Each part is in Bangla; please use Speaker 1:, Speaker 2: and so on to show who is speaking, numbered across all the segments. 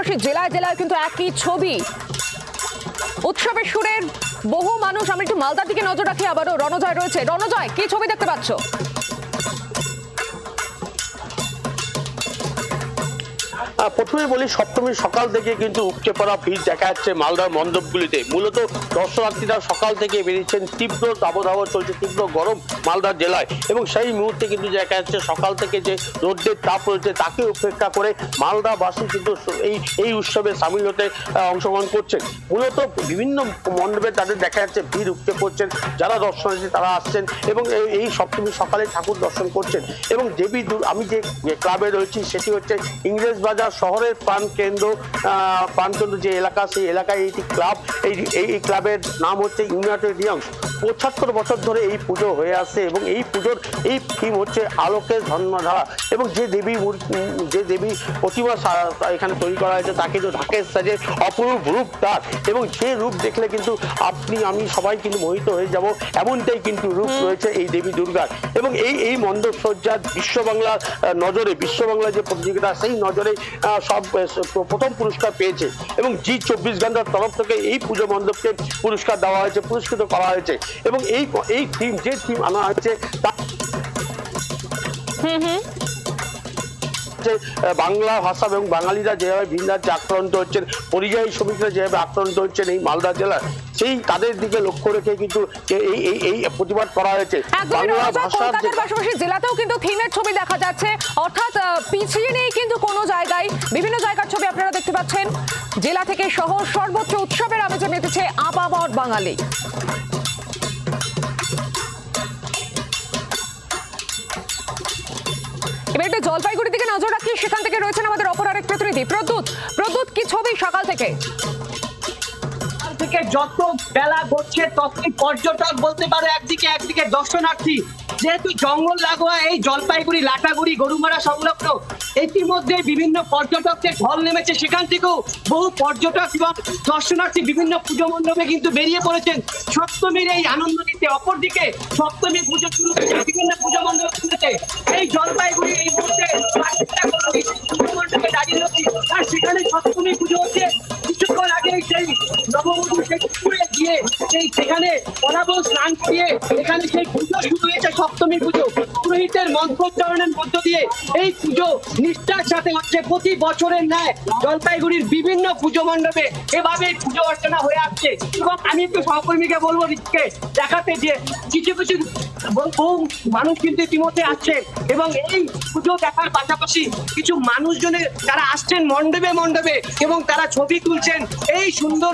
Speaker 1: পাশাপাশি জেলায় জেলায় কিন্তু একই ছবি। উৎসবের সুরের বহু মানুষ। আমি একটু মালদার দিকে নজর রাখি, আবারও রণজয় রয়েছে। রণজয়, কি ছবি দেখতে পাচ্ছ?
Speaker 2: প্রথমে বলি, সপ্তমীর সকাল থেকে কিন্তু উপচে পড়া ভিড় দেখা যাচ্ছে মালদার মণ্ডপগুলিতে। মূলত দর্শনার্থীরা সকাল থেকে বেরিয়েছেন। তীব্র দাবদাহ চলছে, তীব্র গরম মালদার জেলায়, এবং সেই মুহূর্তে কিন্তু দেখা যাচ্ছে সকাল থেকে যে রোদ্রের তাপ রয়েছে তাকে উপেক্ষা করে মালদাবাসী কিন্তু এই উৎসবে সামিল হতে অংশগ্রহণ করছেন। মূলত বিভিন্ন মণ্ডপে তাদের দেখা যাচ্ছে ভিড় উপচে পড়ছেন। যারা দর্শনার্থী তারা আসছেন এবং এই সপ্তমীর সকালে ঠাকুর দর্শন করছেন। এবং দেবী আমি যে ক্লাবে রয়েছি সেটি হচ্ছে ইংরেজ বাজার শহরের প্রাণকেন্দ্র যে এলাকা, সেই এলাকায় এইটি ক্লাব। এই ক্লাবের নাম হচ্ছে ইউনাইটেড ইয়াংস। ৭৫ বছর ধরে এই পুজো হয়ে আসছে এবং এই পুজোর এই থিম হচ্ছে আলোকের ধর্মধারা। এবং যে দেবী প্রতিমা এখানে তৈরি করা হয়েছে তাকে তো ঢাকের সাজে অপরূপ রূপ তার, এবং যে রূপ দেখলে কিন্তু আপনি আমি সবাই কিন্তু মোহিত হয়ে যাব, এমনটাই কিন্তু রূপ রয়েছে এই দেবী দুর্গার। এবং এই মণ্ডপ সজ্জার বিশ্ববাংলার নজরে, বিশ্ববাংলা যে প্রতিযোগিতা সেই নজরে সব প্রথম পুরস্কার পেয়েছে। এবং জি24 ঘন্টার তরফ থেকে এই পুজো মণ্ডপকে পুরস্কার দেওয়া হয়েছে, পুরস্কৃত করা হয়েছে। এবং এই থিম আনা হয়েছে বাংলা ভাষা এবং বাঙালিরা যেভাবে ভিন রাজ্যে আক্রান্ত হচ্ছেন, পরিযায়ী শ্রমিকরা যেভাবে আক্রান্ত হচ্ছেন এই মালদা জেলার, সেই তাদের দিকে লক্ষ্য রেখে কিন্তু এই প্রতিবাদ করা হয়েছে।
Speaker 1: বাংলা ভাষার পাশাপাশি জেলাতেও কিন্তু থিমের ছবি দেখা যাচ্ছে, অর্থাৎ পিছিয়ে নেই কিন্তু কোনো জায়গায়। বিভিন্ন জায়গার ছবি আপনারা দেখতে পাচ্ছেন। জেলা থেকে শহর সর্বোচ্চ উৎসবের আমেজে মেতেছে আপামর বাঙালি। এবার একটু জলপাইগুড়ির দিকে নজর রাখি, সেখান থেকে রয়েছেন আমাদের অপর আরেক প্রতিনিধি প্রদ্যুৎ। কি ছবি সকাল থেকে?
Speaker 3: যত বেলা ঘটছে ততই পর্যটক বলতে পারো একদিকে দর্শনার্থী। যেহেতু জঙ্গল লাগোয়া এই জলপাইগুড়ি, লাটাগুড়ি, গরুমারা সংলগ্ন, ইতিমধ্যে বিভিন্ন পর্যটকদের ঢল নেমেছে। সেখান থেকেও বহু পর্যটক এবং দর্শনার্থী বিভিন্ন পুজো মণ্ডপে কিন্তু বেরিয়ে পড়েছেন সপ্তমীর এই আনন্দ নিতে। অপরদিকে সপ্তমী পুজো শুরু হয়েছে বিভিন্ন পুজো মণ্ডপে। এই জলপাইগুড়ি এই মুহূর্তে পুজো মণ্ডপে দাঁড়িয়ে রয়েছে, আর সেখানে সপ্তমী পুজো হচ্ছে। কিছুক্ষণ আগে সেই নববধূ সেই পুকুরে গিয়ে সেখানে অনাবল স্নান করিয়ে এখানে সেই পুজো শুরু হয়েছে, সপ্তমী পুজো। পুরোহিতের মন্ত্রোচ্চারণের মধ্য দিয়ে এই পুজো নিষ্ঠার সাথে হচ্ছে। প্রতি বছরের ন্যায় জলপাইগুড়ির বিভিন্ন পুজো মণ্ডপে এভাবে পুজো অর্চনা হয়ে আসছে। এবং আমি একটু সহকর্মীকে বলবো রিজকে দেখাতে, যে কিছু বহু মানুষ কিন্তু ইতিমধ্যে আসছেন এবং এই পুজো দেখার পাশাপাশি কিছু মানুষজনের তারা আসছেন মণ্ডপে এবং তারা ছবি তুলছেন। এই সুন্দর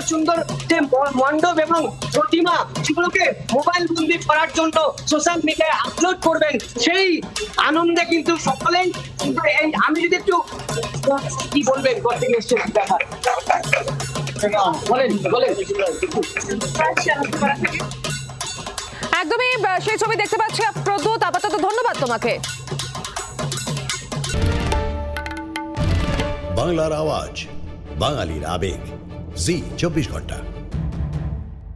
Speaker 3: যে মণ্ডপ এবং প্রতিমা, সেগুলোকে মোবাইল বন্দি করার জন্য সোশ্যাল মিডিয়ায় আপলোড করবেন। সেই আনন্দে কিন্তু সকলেই, আমি যদি একটু কি বলবেন করতে এসছেন দেখার বলেন।
Speaker 1: একদমই সেই ছবি দেখতে পাচ্ছি প্রদ্যুৎ। আপাতত ধন্যবাদ তোমাকে।
Speaker 4: বাংলার আওয়াজ, বাঙালির আবেগ, জি24 ঘন্টা।